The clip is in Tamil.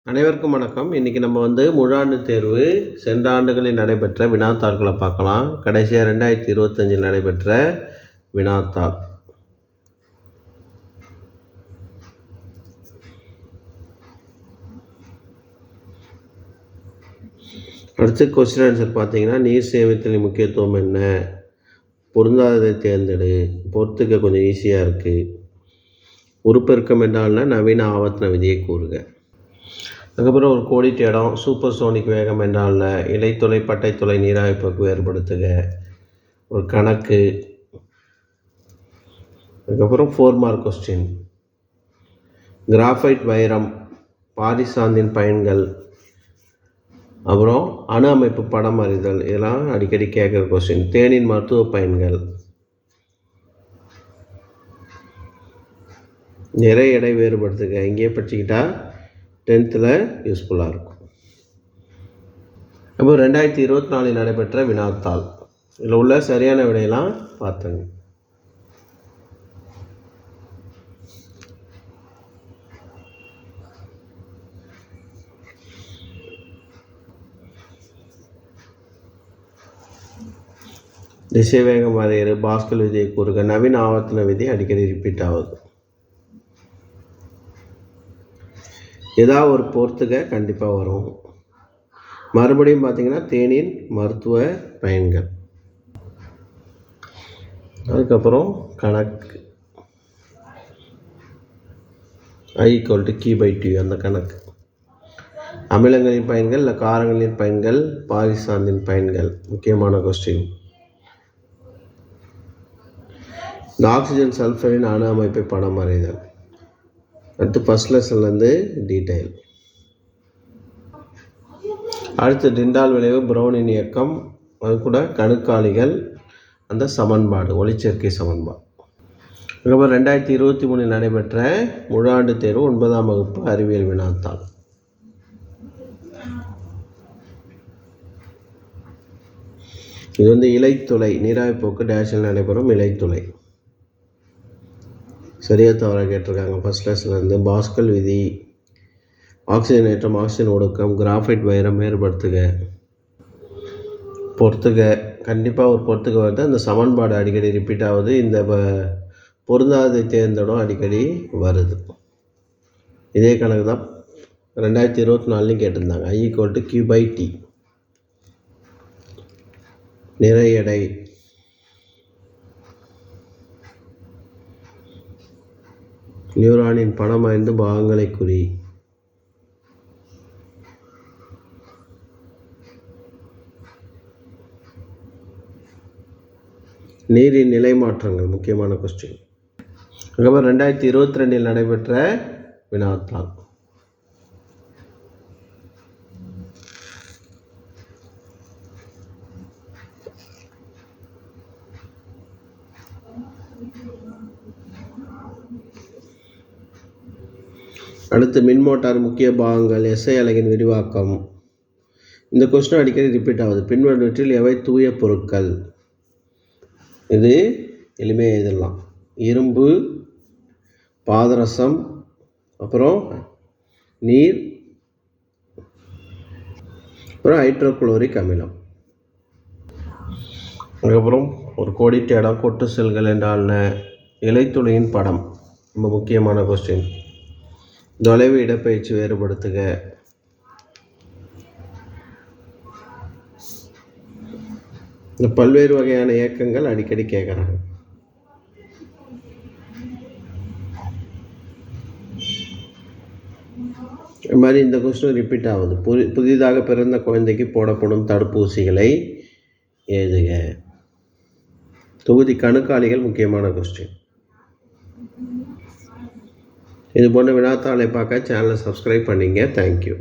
அனைவருக்கும் வணக்கம். இன்றைக்கி நம்ம முழாண்டு தேர்வு சென்ற ஆண்டுகளில் நடைபெற்ற வினாத்தாள்களை பார்க்கலாம். கடைசியாக 2025 நடைபெற்ற வினாத்தாள். அடுத்து கொஸ்டின் ஆன்சர் பார்த்தீங்கன்னா, நீர் சேமித்தலின் முக்கியத்துவம் என்ன, பொருந்தாததை தேர்ந்தெடு, பொறுத்துக்க கொஞ்சம் ஈஸியாக இருக்குது, உருப்பெருக்கம் என்றால்னா நவீன ஆவர்த்தன விதியை கூறுக. அதுக்கப்புறம் ஒரு கோடிட்டு இடம், சூப்பர் சோனிக் வேகம் என்றால் இலைத்துளை பட்டைத்துளை நீராவி போக்கு வேறுபடுத்துக, ஒரு கணக்கு. அதுக்கப்புறம் 4 மார்க் கொஸ்டின். கிராஃபைட் வைரம், பாரிசாந்தின் பயன்கள், அப்புறம் அணு அமைப்பு படம் அறிதல், இதெல்லாம் அடிக்கடி கேட்குற கொஸ்டின். தேனின் மருத்துவ பயன்கள், நிறை எடை வேறுபடுத்துக, இங்கேயே படிச்சுக்கிட்டா 10th யூஸ்ஃபுல்லாக இருக்கும். அப்போ 2024 நடைபெற்ற வினாத்தாள். இதில் உள்ள சரியான விடையெல்லாம் பார்த்துங்க. திசைவேகம் வரையறு, பாஸ்கல் விதியை கூறுக, நவீன ஆவர்த்தன விதி அடிக்கடி ரிப்பீட் ஆகுது. ஏதாவது ஒரு பொறுத்துக்க கண்டிப்பாக வரும். மறுபடியும் பார்த்தீங்கன்னா தேனின் மருத்துவ பயன்கள். அதுக்கப்புறம் கணக்கு I=Q/T, அந்த கணக்கு. அமிலங்களின் பயன்கள் இல்லை காரங்களின் பயன்கள், பாரிசாந்தின் பயன்கள், முக்கியமான கொஸ்டின். இந்த ஆக்சிஜன் சல்ஃபரின் அணு அமைப்பை படம் வரைதல். அடுத்து ஃபஸ்ட் லெசன்லேருந்து டீட்டெயில். அடுத்து டிண்டால் விளைவு, ப்ரௌனின் இயக்கம், அது கூட கணுக்காலிகள், அந்த சமன்பாடு, ஒளிச்சேர்க்கை சமன்பாடு. அதுக்கப்புறம் 2023 நடைபெற்ற முழாண்டு தேர்வு 9ஆம் வகுப்பு அறிவியல் வினாத்தாள். இது இலைத்துளை நீராவி போக்கு டேஷில் நடைபெறும் இலைத்துளை. சரியாக தவறாக கேட்டிருக்காங்க. ஃபஸ்ட் லெசன்லேருந்து பாஸ்கல் விதி, ஆக்சிஜன் ஏற்றம், ஆக்சிஜன் ஒடுக்கம், கிராஃபைட் வைரம் வேறுபடுத்துக, பொறுத்துக. கண்டிப்பாக ஒரு பொறுத்துக்க வருது. அந்த சமன்பாடு அடிக்கடி ரிப்பீட் ஆகுது. இந்த பொருந்தாததை தேர்ந்தெடும் அடிக்கடி வருது. இதே கணக்கு தான் 2024 கேட்டிருந்தாங்க. I=Q/T. நிறை எடை, நியூரானின் படம் அறிந்து பாகங்களை குறி, நீரின் நிலை மாற்றங்கள், முக்கியமான கொஸ்டின். அதுக்கப்புறம் 2022 நடைபெற்ற வினாத்தாள். அடுத்து மின் மோட்டார் முக்கிய பாகங்கள், SI அலகின் விரிவாக்கம். இந்த கொஸ்டின் அடிக்கடி ரிப்பீட் ஆகுது. பின்வருவற்றில் எவை தூய பொருட்கள்? இது எளிமையாக எழுதலாம். இரும்பு, பாதரசம், அப்புறம் நீர், அப்புறம் ஹைட்ரோகுளோரிக் அமிலம். அதுக்கப்புறம் ஒரு கோடிட்ட இடம், கொட்டு செல்கள் என்றால் இலைத்துளையின் படம், ரொம்ப முக்கியமான கொஸ்டின். தொலைவு இடப்பெயர்ச்சி வேறுபடுத்துக. இந்த பல்வேறு வகையான இயக்கங்கள் அடிக்கடி கேட்குறாங்க. இது மாதிரி இந்த கொஸ்டின் ரிப்பீட் ஆகுது. புதிதாக பிறந்த குழந்தைக்கு போடப்படும் தடுப்பூசிகளை எழுதுக. தொகுதி கணுக்காலிகள், முக்கியமான கொஸ்டின். இது போன்ற வினாத்தாளை பார்க்க சேனலை சப்ஸ்கிரைப் பண்ணிங்க. தேங்க்யூ.